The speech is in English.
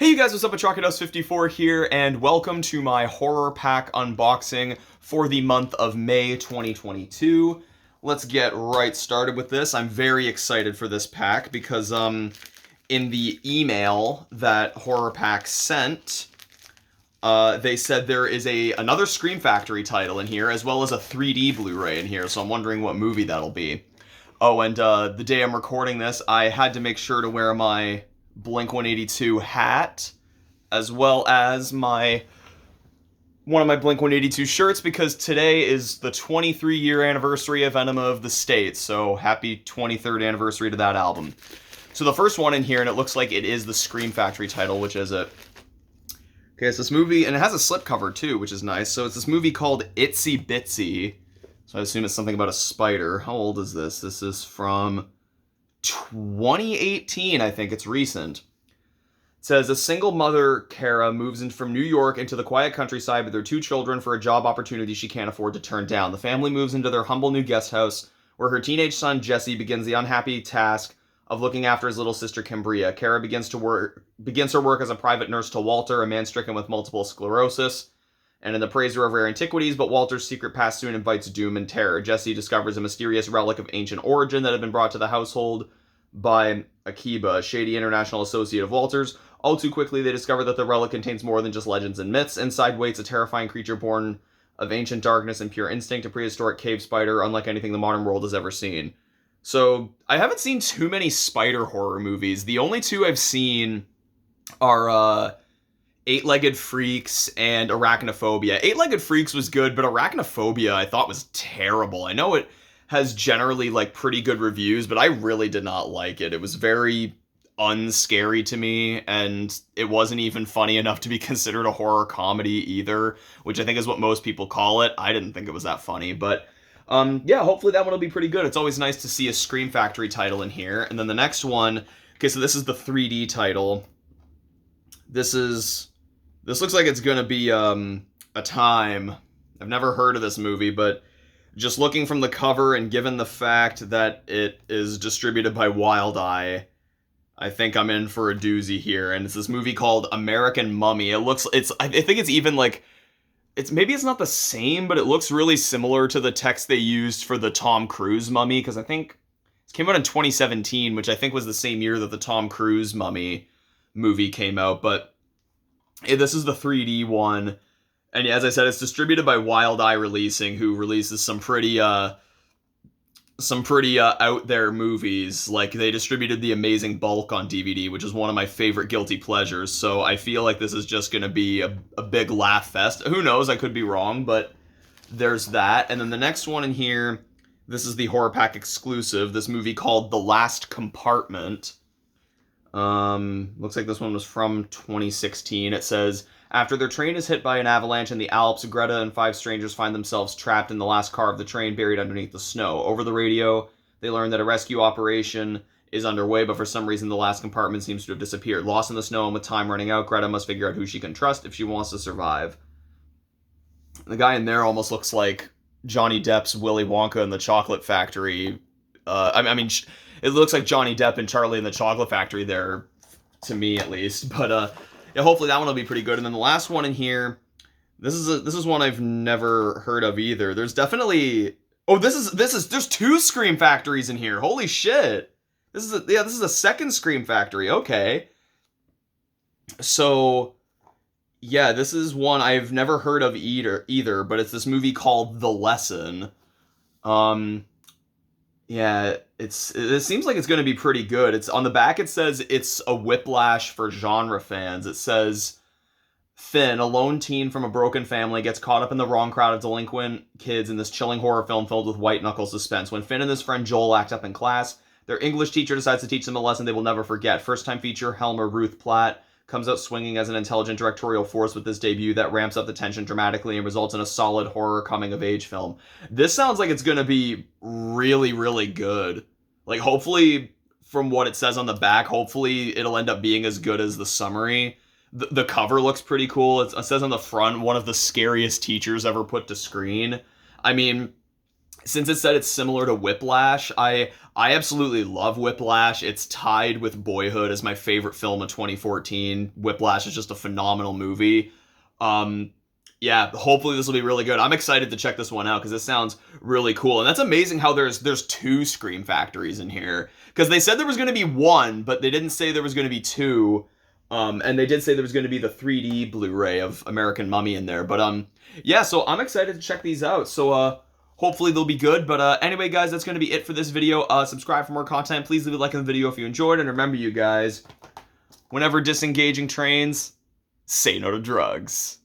Hey you guys, what's up? Atrocitus54 here, and welcome to my horror pack unboxing for the month of May 2022. Let's get right started with this. I'm very excited for this pack because in the email that HorrorPack sent, they said there is another Scream Factory title in here, as well as a 3D Blu-ray in here, so I'm wondering what movie that'll be. Oh, and the day I'm recording this, I had to make sure to wear my Blink-182 hat, as well as one of my Blink-182 shirts, because today is the 23-year anniversary of Enema of the State, so happy 23rd anniversary to that album. So the first one in here, and it looks like it is the Scream Factory title, which is it. Okay, it's this movie, and it has a slipcover too, which is nice. So it's this movie called Itsy Bitsy. So I assume it's something about a spider. How old is this? This is from 2018, I think. It's recent. It says, a single mother, Kara, moves in from New York into the quiet countryside with their two children for a job opportunity she can't afford to turn down. The family moves into their humble new guest house, where her teenage son, Jesse, begins the unhappy task of looking after his little sister, Cambria. Kara begins her work as a private nurse to Walter, a man stricken with multiple sclerosis, and an appraiser of rare antiquities, but Walter's secret past soon invites doom and terror. Jesse discovers a mysterious relic of ancient origin that had been brought to the household by Akiba, a shady international associate of Walter's. All too quickly, they discover that the relic contains more than just legends and myths. Inside waits a terrifying creature born of ancient darkness and pure instinct, a prehistoric cave spider unlike anything the modern world has ever seen. So, I haven't seen too many spider horror movies. The only two I've seen are, Eight-Legged Freaks and Arachnophobia. Eight-Legged Freaks was good, but Arachnophobia I thought was terrible. I know it has generally, pretty good reviews, but I really did not like it. It was very unscary to me, and it wasn't even funny enough to be considered a horror comedy either, which I think is what most people call it. I didn't think it was that funny, but yeah, hopefully that one will be pretty good. It's always nice to see a Scream Factory title in here. And then the next one, okay, so this is the 3D title. This looks like it's gonna be a time. I've never heard of this movie, but just looking from the cover and given the fact that it is distributed by Wild Eye, I think I'm in for a doozy here. And it's this movie called American Mummy. I think it's even maybe it's not the same, but it looks really similar to the text they used for the Tom Cruise Mummy, because I think it came out in 2017, which I think was the same year that the Tom Cruise Mummy movie came out. But this is the 3D one, and as I said, it's distributed by Wild Eye Releasing, who releases some pretty out there movies. Like, they distributed The Amazing Bulk on DVD, which is one of my favorite guilty pleasures, so I feel like this is just gonna be a big laugh fest. Who knows, I could be wrong, but there's that. And then the next one in here, this is the HorrorPack exclusive, this movie called The Last Compartment. Looks like this one was from 2016. It says, after their train is hit by an avalanche in the Alps, Greta and 5 strangers find themselves trapped in the last car of the train, buried underneath the snow. Over the radio, they learn that a rescue operation is underway, but for some reason the last compartment seems to have disappeared. Lost in the snow and with time running out, Greta must figure out who she can trust if she wants to survive. The guy in there almost looks like Johnny Depp's Willy Wonka and the Chocolate Factory. It looks like Johnny Depp and Charlie and the Chocolate Factory there, to me at least. But yeah, hopefully that one will be pretty good. And then the last one in here, this is one I've never heard of either. There's definitely there's 2 Scream Factories in here. Holy shit! This is a second Scream Factory. Okay, so yeah, this is one I've never heard of either. But it's this movie called The Lesson. Yeah, it seems like it's going to be pretty good. It's on the back. It says it's a whiplash for genre fans. It says, Finn, a lone teen from a broken family, gets caught up in the wrong crowd of delinquent kids in this chilling horror film filled with white-knuckle suspense. When Finn and his friend Joel act up in class, their English teacher decides to teach them a lesson they will never forget. First-time feature Helmer Ruth Platt comes out swinging as an intelligent directorial force with this debut that ramps up the tension dramatically and results in a solid horror coming-of-age film. This sounds like it's going to be really, really good. Like, hopefully, from what it says on the back, hopefully it'll end up being as good as the summary. The cover looks pretty cool. It says on the front, one of the scariest teachers ever put to screen. I mean, since it said it's similar to Whiplash, I absolutely love Whiplash. It's tied with Boyhood as my favorite film of 2014. Whiplash is just a phenomenal movie. Um, yeah, hopefully this will be really good. I'm excited to check this one out because this sounds really cool. And that's amazing how there's two Scream Factories in here. Because they said there was going to be one, but they didn't say there was going to be two. And they did say there was going to be the 3D Blu-ray of American Mummy in there. But yeah, so I'm excited to check these out. So hopefully they'll be good. But anyway, guys, that's going to be it for this video. Subscribe for more content. Please leave a like on the video if you enjoyed. And remember, you guys, whenever disengaging trains, say no to drugs.